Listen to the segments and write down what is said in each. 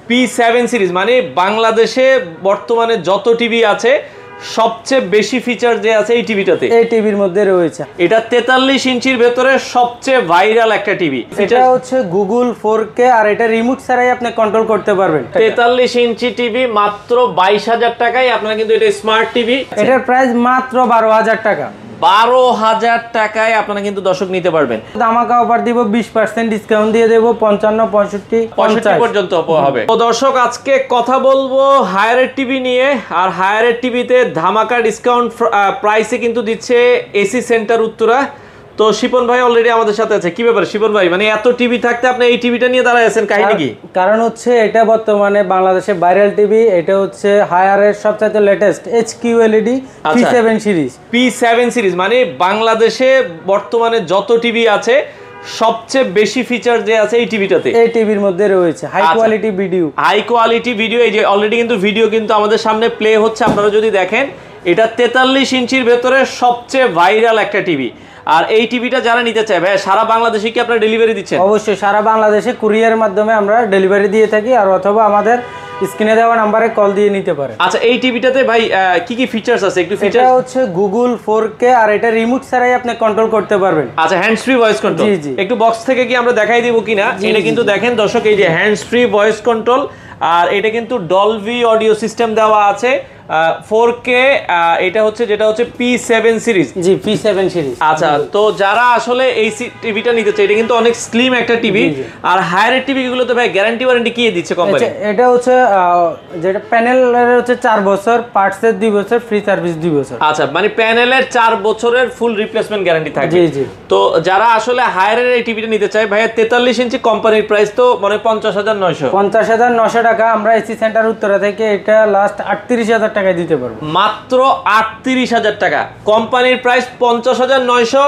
P7 series মানে বাংলাদেশে বর্তমানে যত টিভি আছে সবচেয়ে বেশি ফিচার যে আছে এই টিভিটাতে, এই টিভির মধ্যে রয়েছে। এটা 43 ইঞ্চির ভেতরে সবচেয়ে ভাইরাল একটা টিভি। এটা হচ্ছে গুগল 4K আর এটা রিমোট ছাড়াই আপনি কন্ট্রোল করতে পারবেন। 43 ইঞ্চি টিভি মাত্র 22,000 টাকায় আপনারা কিন্তু এটা স্মার্ট টিভি। এটার প্রাইস মাত্র 12,000 টাকা। 12,000 টাকায় আপনারা কিন্তু দর্শক নিতে পারবেন। ধামাকা অফার দিব, 20% ডিসকাউন্ট দিয়ে দেব, 55, 65 পর্যন্ত হবে। তো দর্শক আজকে কথা বলবো হায়ারের টিভি নিয়ে, আর হায়ারের টিভিতে ধামাকা ডিসকাউন্ট প্রাইসে কিন্তু দিচ্ছে এসি সেন্টার উত্তরা। তো শিপন ভাই অলরেডি আমাদের সাথে আছে। কি ব্যাপার শিপন ভাই, মানে এত টিভি থাকতে আপনি এই টিভিটা নিয়ে দাঁড়ায় আছেন, কাহিনী কি? কারণ হচ্ছে এটা বর্তমানে বাংলাদেশে ভাইরাল টিভি। এটা হচ্ছে হায়ারের সবচেয়ে latest HQLED P7 series. P7 series মানে বাংলাদেশে বর্তমানে যত টিভি আছে সবচেয়ে বেশি ফিচার যে আছে এই টিভিটাতে, এই টিভির মধ্যে রয়েছে high quality video. High quality video, এই যে অলরেডি কিন্তু ভিডিও কিন্তু আমাদের সামনে প্লে হচ্ছে, আপনারা যদি দেখেন এটা 43 ইঞ্চির ভেতরে সবচেয়ে ভাইরাল একটা টিভি। আর এই টিভিটা যারা নিতে চায় ভাই সারা বাংলাদেশে কি আপনারা ডেলিভারি দিচ্ছেন? অবশ্যই সারা বাংলাদেশে কুরিয়ারের মাধ্যমে আমরা ডেলিভারি দিয়ে থাকি, আর অথবা আমাদের স্ক্রিনে দেওয়া নম্বরে কল দিয়ে নিতে পারে। আচ্ছা এই টিভিটাতে ভাই কি কি ফিচারস আছে একটু ফিচার? এটা হচ্ছে গুগল 4K আর এটা রিমোট ছাড়াই আপনি কন্ট্রোল করতে পারবেন। আচ্ছা হ্যান্ডস ফ্রি ভয়েস কন্ট্রোল, একটু বক্স থেকে কি আমরা দেখাই দিব কিনা? এটা কিন্তু দেখেন দর্শক, এই যে হ্যান্ডস ফ্রি ভয়েস কন্ট্রোল, আর এটা কিন্তু ডলবি অডিও সিস্টেম দেওয়া আছে। 4K এটা হচ্ছে যেটা হচ্ছে P7 সিরিজ। জি P7 সিরিজ। আচ্ছা তো যারা আসলে এই টিভিটা নিতে চায়, এটা কিন্তু অনেক স্লিম একটা টিভি। আর হায়ারের টিভি গুলোতে ভাই গ্যারান্টি ওয়ারেন্টি কি দিচ্ছে কোম্পানি? এটা হচ্ছে যেটা প্যানেলের হচ্ছে 4 বছর, পার্টসের 2 বছর, ফ্রি সার্ভিস 2 বছর। আচ্ছা মানে প্যানেলের 4 বছরের ফুল রিপ্লেসমেন্ট গ্যারান্টি থাকবে। জি জি। তো যারা আসলে হায়ারের এই টিভিটা নিতে চায় ভাই, 43 ইঞ্চি কোম্পানির প্রাইস তো মানে 50,900 টাকা। আমরা এসি সেন্টার উত্তরা থেকে এটা লাস্ট 38,000 টাকায় দিতে পারবো। মাত্র 38,000 টাকা। কোম্পানির প্রাইস 50,900,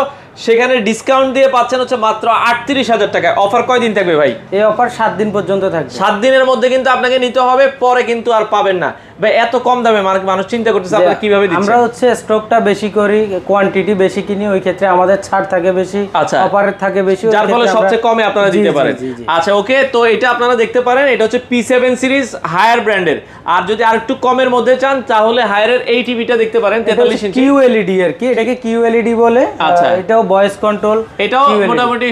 সেখানে ডিসকাউন্ট দিয়ে পাচ্ছেন হচ্ছে মাত্র 38,000 টাকা। অফার কয়দিন থাকবে ভাই? এই অফার 7 দিন পর্যন্ত থাকবে। 7 দিনের মধ্যে কিন্তু আপনাকে নিতে হবে, পরে কিন্তু আর পাবেন না। ভাই এত কম দামে মানুষ চিন্তা করতেছে আপনারা কিভাবে দিচ্ছেন? আমরা হচ্ছে স্টকটা বেশি করি, কোয়ান্টিটি বেশি কিনি, ওই ক্ষেত্রে আমাদের ছাড় থাকে বেশি, অফার থাকে বেশি, যার ফলে সবচেয়ে কমে আপনারা দিতে পারেন। আচ্ছা ওকে, তো এটা আপনারা দেখতে পারেন, এটা হচ্ছে P7 সিরিজ হায়ার ব্র্যান্ডের। আর যদি আরেকটু কমের মধ্যে চান তাহলে হায়ারের এই টিভিটা দেখতে পারেন 43 ইঞ্চি QLED আর কি, এটাকে QLED বলে। আচ্ছা এটাও ভয়েস কন্ট্রোল, এটাও মোটামুটি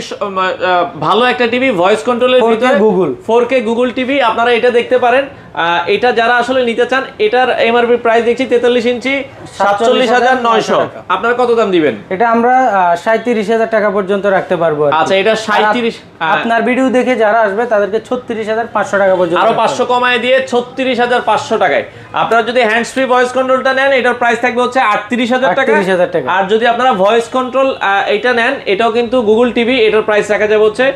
ভালো একটা টিভি, ভয়েস কন্ট্রোলের ভিতরে গুগল 4K গুগল টিভি আপনারা এটা দেখতে পারেন। এটা যারা আসলে নিতে চান, এটার এমআরপি প্রাইস দেখছি 43 ইঞ্চি 47,900। আপনারা কত দাম দিবেন? এটা আমরা 37,000 টাকা পর্যন্ত রাখতে পারবো। আচ্ছা এটা 37, আপনার ভিডিও দেখে যারা আসবে তাদেরকে 36,500 টাকা পর্যন্ত, আরো 500 কমায় দিয়ে 36,500 টাকায়। আপনারা যদি হ্যান্ডস ফ্রি ভয়েস কন্ট্রোলটা নেন, এটার প্রাইস থাকবে হচ্ছে 38,000 টাকা। আর যদি আপনারা ভয়েস কন্ট্রোল এটা নেন, এটাও কিন্তু গুগল টিভি, এটার প্রাইস রাখা যাবে হচ্ছে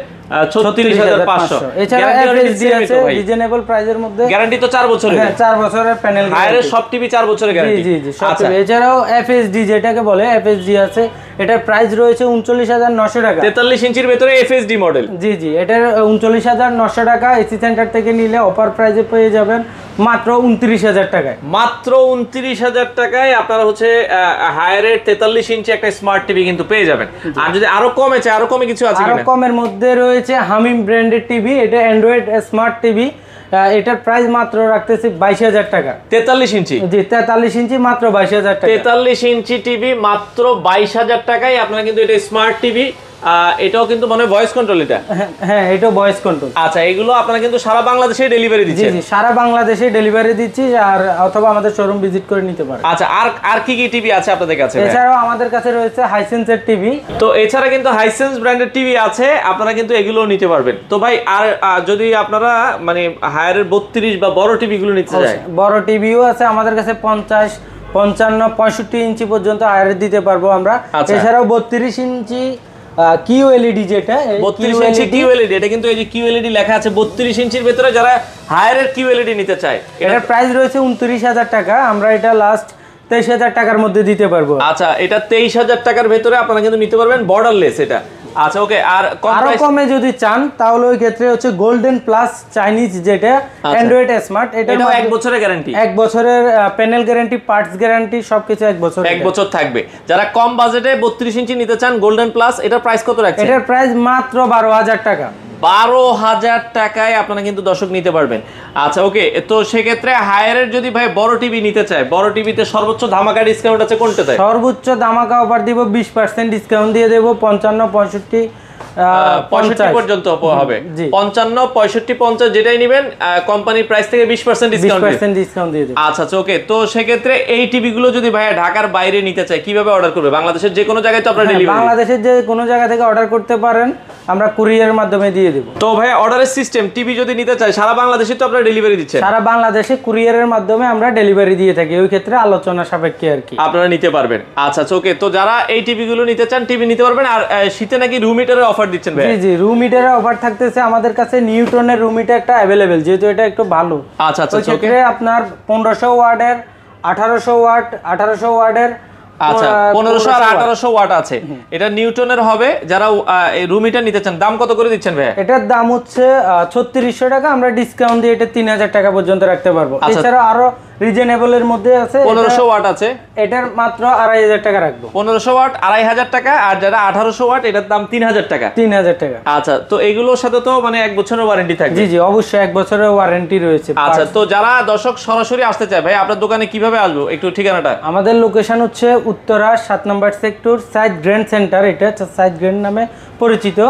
36,500। এছাড়া FSD আছে রিজনেবল প্রাইসের মধ্যে। গ্যারান্টি তো 4 বছরের। হ্যাঁ 4 বছরের প্যানেল। হায়ারের সব টিভি 4 বছরের গ্যারান্টি। জি জি সব টিভি। এছাড়াও FSD যেটাকে বলে FSD আছে, এটার প্রাইস রয়েছে 39,900 টাকা। 43 ইঞ্চির ভিতরে FSD মডেল। জি জি, এটার 39,900 টাকা। এসি সেন্টার থেকে নিলে অফার প্রাইসে পেয়ে যাবেন মাত্র 29,000 টাকায়। মাত্র 29,000 টাকায় আপনারা হচ্ছে হায়ারের 43 ইঞ্চি একটা স্মার্ট টিভি কিন্তু পেয়ে যাবেন। আর যদি আরো কমে চাই, আরো কমে কিছু আছে কিনা? আরো কমের মধ্যে রয়েছে হামিম ব্র্যান্ডের টিভি, এটা অ্যান্ড্রয়েড স্মার্ট টিভি। এটার প্রাইস মাত্র রাখতেছি 22,000 টাকা। 43 ইঞ্চি? জি 43 ইঞ্চি মাত্র 22,000 টাকা। 43 ইঞ্চি টিভি মাত্র 22,000 টাকায় আপনারা কিন্তু এটা স্মার্ট টিভি। এটাও কিন্তু মানে ভয়েস কন্ট্রোল। এটা হ্যাঁ এটাও ভয়েস কন্ট্রোল। আচ্ছা এগুলো আপনারা কিন্তু সারা বাংলাদেশে ডেলিভারি দিচ্ছেন? জি জি সারা বাংলাদেশে ডেলিভারি দিচ্ছি, আর অথবা আমাদের শোরুম ভিজিট করে নিতে পারেন। আচ্ছা আর কি কি টিভি আছে আপনাদের কাছে? এছাড়াও আমাদের কাছে রয়েছে হাইসেন্সের টিভি। তো এছাড়া কিন্তু হাইসেন্স ব্র্যান্ডের টিভি আছে, আপনারা কিন্তু এগুলো নিতে পারবেন। তো ভাই আর যদি আপনারা মানে হায়ারের 32 বা বড় টিভি গুলো নিতে চান, বড় টিভিও আছে আমাদের কাছে 50, 55, 65 ইঞ্চি পর্যন্ত হায়ারে দিতে পারবো আমরা। এছাড়াও 32 ইঞ্চি QLED, যেটা 32 ইঞ্চি QLED, এটা কিন্তু এই যে QLED লেখা আছে 32 ইঞ্চির ভিতরে যারা হায়ারের QLED নিতে চায়, এটার প্রাইস রয়েছে 29,000 টাকা। আমরা এটা লাস্ট 23,000 টাকার মধ্যে দিতে পারবো। আচ্ছা এটা 23,000 টাকার ভিতরে আপনারা কিন্তু নিতে পারবেন, বর্ডারলেস এটা। আচ্ছা ওকে, আর কমে যদি চান তাহলে ওই ক্ষেত্রে হচ্ছে গোল্ডেন প্লাস চাইনিজ, যেটা অ্যান্ড্রয়েড স্মার্ট। এটাও 1 বছরের গ্যারান্টি, 1 বছরের প্যানেল গ্যারান্টি, পার্টস গ্যারান্টি, সবকিছু 1 বছর, 1 বছর থাকবে। যারা কম বাজেটে 32 ইঞ্চি নিতে চান গোল্ডেন প্লাস, এটার প্রাইস কত রাখছেন? এটার প্রাইস মাত্র 12,000 টাকা। 12,000 টাকায় আপনারা কিন্তু দর্শক নিতে পারবেন। আচ্ছা ওকে, তো সেক্ষেত্রে হায়ারের যদি ভাই বড় টিভি নিতে চায়, বড় টিভিতে সর্বোচ্চ ধামাকা ডিসকাউন্ট আছে কোনটাতে? সর্বোচ্চ ধামাকা অফার দিব, 20% ডিসকাউন্ট দিয়ে দেব, 55 65 65 পর্যন্ত হবে। 55 65 50 যেটাই নেবেন কোম্পানি প্রাইস থেকে 20% ডিসকাউন্ট দিয়ে দেব। আচ্ছা ওকে, তো সেক্ষেত্রে এই টিভি গুলো যদি ভাই ঢাকার বাইরে নিতে চায় কিভাবে অর্ডার করবে? বাংলাদেশের যে কোনো জায়গায় তো আপনারা ডেলিভারি? বাংলাদেশের যে কোনো জায়গা থেকে অর্ডার করতে পারেন, আমরা কুরিয়ারের মাধ্যমে দিয়ে দেব। তো ভাই অর্ডারের সিস্টেম, টিভি যদি নিতে চায় সারা বাংলাদেশে তো আপনারা ডেলিভারি দিচ্ছেন? সারা বাংলাদেশে কুরিয়ারের মাধ্যমে আমরা ডেলিভারি দিয়ে থাকি, ওই ক্ষেত্রে আলোচনা সাপেক্ষে আর কি আপনারা নিতে পারবেন। আচ্ছা ওকে, তো যারা এই টিভি গুলো নিতে চান টিভি নিতে পারবেন। আর শীতে নাকি রুম হিটারের অফার দিচ্ছেন ভাই? জি জি, রুম হিটারের অফার থাকতেছে আমাদের কাছে, নিউটনের রুম হিটার একটা अवेलेबल, যেহেতু এটা একটু ভালো। আচ্ছা ওই ক্ষেত্রে আপনার 1500 ওয়াটের, 1800 ওয়াটের, আচ্ছা 1500 আর 1800 ওয়াট আছে, এটা নিউটনের হবে। যারা রুম হিটার নিতে চান দাম কত করে দিচ্ছেন ভাই? এটার দাম হচ্ছে 3600 টাকা, আমরা ডিসকাউন্ট দিয়ে এটা 3000 টাকা পর্যন্ত রাখতে পারবো। এছাড়া আরো রিজনেবল এর মধ্যে আছে, 1500 ওয়াট আছে, এটার মাত্র 2500 টাকা রাখবো। 1500 ওয়াট 2500 টাকা, আর যারা 1800 ওয়াট এটার দাম 3000 টাকা। 3000 টাকা। আচ্ছা, তো এগুলোর সাথে তো মানে 1 বছরের ওয়ারেন্টি থাকবে? জি জি, অবশ্যই 1 বছরের ওয়ারেন্টি রয়েছে। আচ্ছা, তো যারা দর্শক সরাসরি আসতে চায় ভাই আপনার দোকানে কিভাবে আসবো একটু ঠিকানাটা? আমাদের লোকেশন হচ্ছে উত্তরা 7 নম্বর সেক্টর, সাইড গ্র্যান্ড সেন্টার, এটা সাইড গ্র্যান্ড নামে পরিচিত,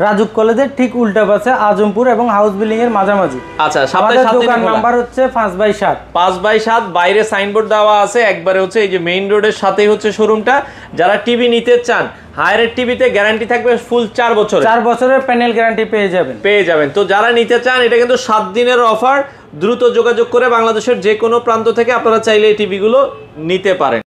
রাজুক কলেজের ঠিক উল্টা পাশে, আজমপুর এবং হাউস বিল্ডিং এর মাঝামাঝি। আচ্ছা, আমাদের দোকান নাম্বার হচ্ছে 5/7। 5/7 বাইরে সাইনবোর্ড দেওয়া আছে, একবারে হচ্ছে এই যে মেইন রোডের সাথেই হচ্ছে শোরুমটা। যারা টিভি নিতে চান, হায়ারের টিভিতে গ্যারান্টি থাকবে ফুল 4 বছর, 4 বছরের প্যানেল গ্যারান্টি পেয়ে যাবেন। তো যারা নিতে চান এটা কিন্তু 7 দিনের অফার, দ্রুত যোগাযোগ করে বাংলাদেশের যে কোনো প্রান্ত থেকে আপনারা চাইলে এই টিভিগুলো নিতে পারেন।